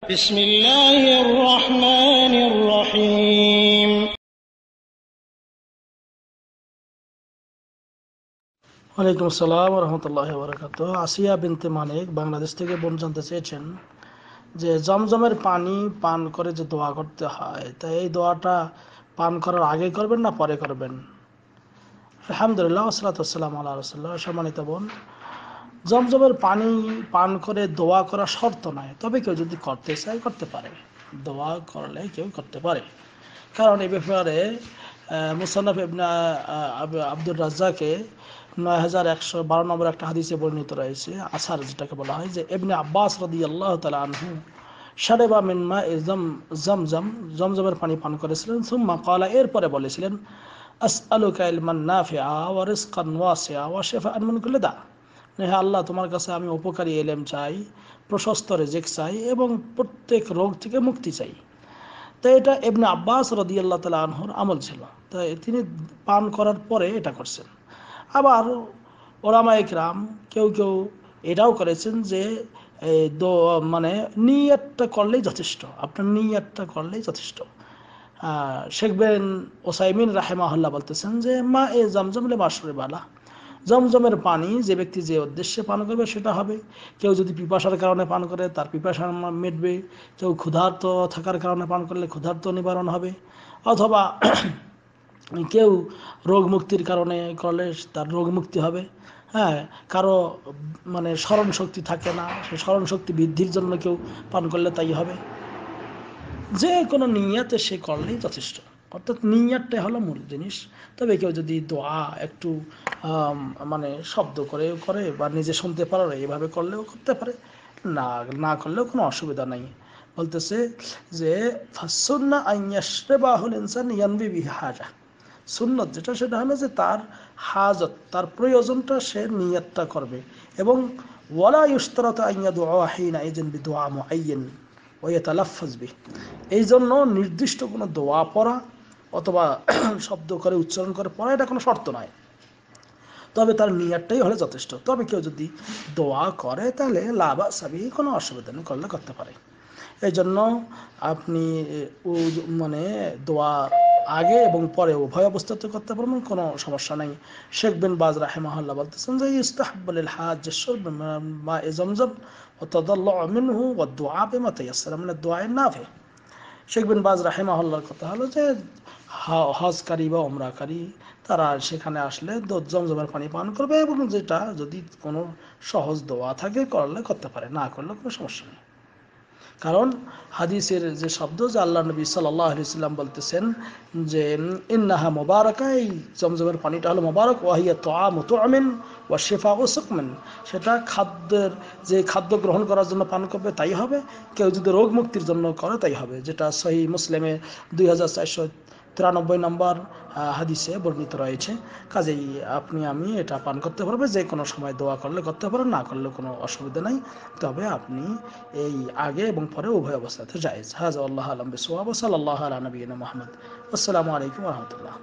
بسم الله الرحمن الرحيم ওয়ালাইকুম আসসালাম ওয়া রাহমাতুল্লাহি ওয়া বারাকাতুহু। আসিয়া বিনতে মানিক বাংলাদেশ থেকে বোন জানতে চেয়েছেন যে জমজমের পানি পান করে যে দোয়া করতে হয়, তা এই দোয়াটা পান করার আগে করবেন না পরে করবেন? আলহামদুলিল্লাহ ওয়াসসালাতু ওয়াসসালামু আলা রাসূলিল্লাহ। সম্মানিত বোন, জমজমের পানি পান করে দোয়া করা শর্ত নয়, তবে কেউ যদি করতে চায় করতে পারে। দোয়া করলে কেউ করতে পারে, কারণ এই ব্যাপারে মুসান্নাফ ইবনে আব্দুর রাজ্জাকে ৯১১২ নম্বর একটা হাদিসে বর্ণিত রয়েছে, আসার যেটাকে বলা হয়, যে ইবনে আব্বাস রাদিয়াল্লাহু তাআলা আনহু শারিবা মিন মা'i জমজমের পানি পান করেছিলেন। সুম্মা ক্বালা, এরপরে বলেছিলেন, আসআলুকা ইলমান নাফিআ ওয়া রিজকান ওয়াসিআ ওয়া শিফাআন মিন কুল্লি দা। হে আল্লাহ, তোমার কাছে আমি উপকারী এলেম চাই, প্রশস্ত রিজিক চাই এবং প্রত্যেক রোগ থেকে মুক্তি চাই। তাই এটা ইবনে আব্বাস রাদিয়াল্লাহু তাআলা আনহুর আমল ছিল, তাই তিনি পান করার পরে এটা করছেন। আবার ওলামায়ে কেরাম কেউ কেউ এটাও করেছেন যে মানে নিয়তটা করলেই যথেষ্ট, আপনার নিয়তটা করলেই যথেষ্ট। শেখ বিন ওসাইমিন রাহিমাহুল্লাহ বলতেছেন যে মা এ জমজম লে মাশরুব বালা, জমজমের পানি যে ব্যক্তি যে উদ্দেশ্যে পান করবে সেটা হবে। কেউ যদি পিপাসার কারণে পান করে তার পিপাসা মিটবে, কেউ ক্ষুধার্ত থাকার কারণে পান করলে ক্ষুধার্ত নিবারণ হবে, অথবা কেউ রোগ মুক্তির কারণে করলে তার রোগ মুক্তি হবে। হ্যাঁ, কারো মানে স্মরণ শক্তি থাকে না, সে স্মরণ শক্তি বৃদ্ধির জন্য কেউ পান করলে তাই হবে। যে কোনো নিয়াতে সে করলেই যথেষ্ট, অর্থাৎ নিয়াতটাই হলো মূল জিনিস। তবে কেউ যদি দোয়া একটু মানে শব্দ করে করে বা নিজে শুনতে পারে এইভাবে করলেও করতে পারে, না না করলেও কোনো অসুবিধা নাই। বলতেছে যে ফাসুন্না আইয়াশরাবাহুল ইনসান ইয়ানবি বিহি হাজা, সুন্নত যেটা সেটা হলো যে তার হাজত, তার প্রয়োজনটা সে নিয়াতটা করবে, এবং ওয়ালা ইউশতারাতু আন ইয়াদুআ হিনা ইযিন বিদুআ মুআয়্যান ওয়া ইয়াতালাফফাজ বিহি, এই জন্য নির্দিষ্ট কোনো দোয়া পড়া অথবা শব্দ করে উচ্চারণ করে পড়া এটা কোনো শর্ত নয়, তবে তার নিয়াতটাই হলে যথেষ্ট। তবে কেউ যদি দোয়া করে তাহলে লা বা'সা বিহি, কোনো অসুবিধা নেই, করলে করতে পারে। এই জন্য আপনি মানে দোয়া আগে এবং পরে উভয় অবস্থাতে করতে পারবেন, কোনো সমস্যা নাই। শেখ বিন বাজ রাহিমাহুল্লাহ বলতেছেন যে ইস্তাহাব্বু লিল হাজ্জ শুরব মা'i জমজম ওয়া তাদাল্লু'ু মিনহু ওয়া দুআ বিমা তায়াসসারা মিনাদ দুআই নাফি। শেখ বিন বাজ রাহিমাহুল্লাহর কথা হলো যে হজকারী বা ওমরাকারী তারা সেখানে আসলে জমজমের পানি পান করবে, এবং যেটা যদি কোনো সহজ দোয়া থাকে করলে করতে পারে, না করলে কোনো সমস্যা নেই। কারণ হাদিসের যে শব্দ, যে আল্লাহ নবী সাল্লাল্লাহু আলাইহি সাল্লাম বলতেছেন যে ইন্নাহা মুবারাকা, এই জমজমের পানিটা হলো মুবারক, ওয়াহিয়া তুআমু তুআমিন ওয়া শিফাউ সুকমিন, সেটা খাদ্যের, যে খাদ্য গ্রহণ করার জন্য পান করবে তাই হবে, কেউ যদি রোগ মুক্তির জন্য করে তাই হবে, যেটা সহিহ মুসলিমে 2493 নম্বর হাদিসে বর্ণিত রয়েছে। কাজেই আপনি আমি এটা পান করতে পারবে, যে কোনো সময় দোয়া করলে করতে পারেন, না করলে কোনো অসুবিধা নাই। তবে আপনি এই আগে এবং পরে উভয় অবস্থাতে জায়েজ। হাযা আল্লাহু আ'লাম বিসওয়াব, সাল্লাল্লাহু আলা নবিয়িনা মুহাম্মদ। আসসালামু আলাইকুম ওয়া রাহমাতুল্লাহ।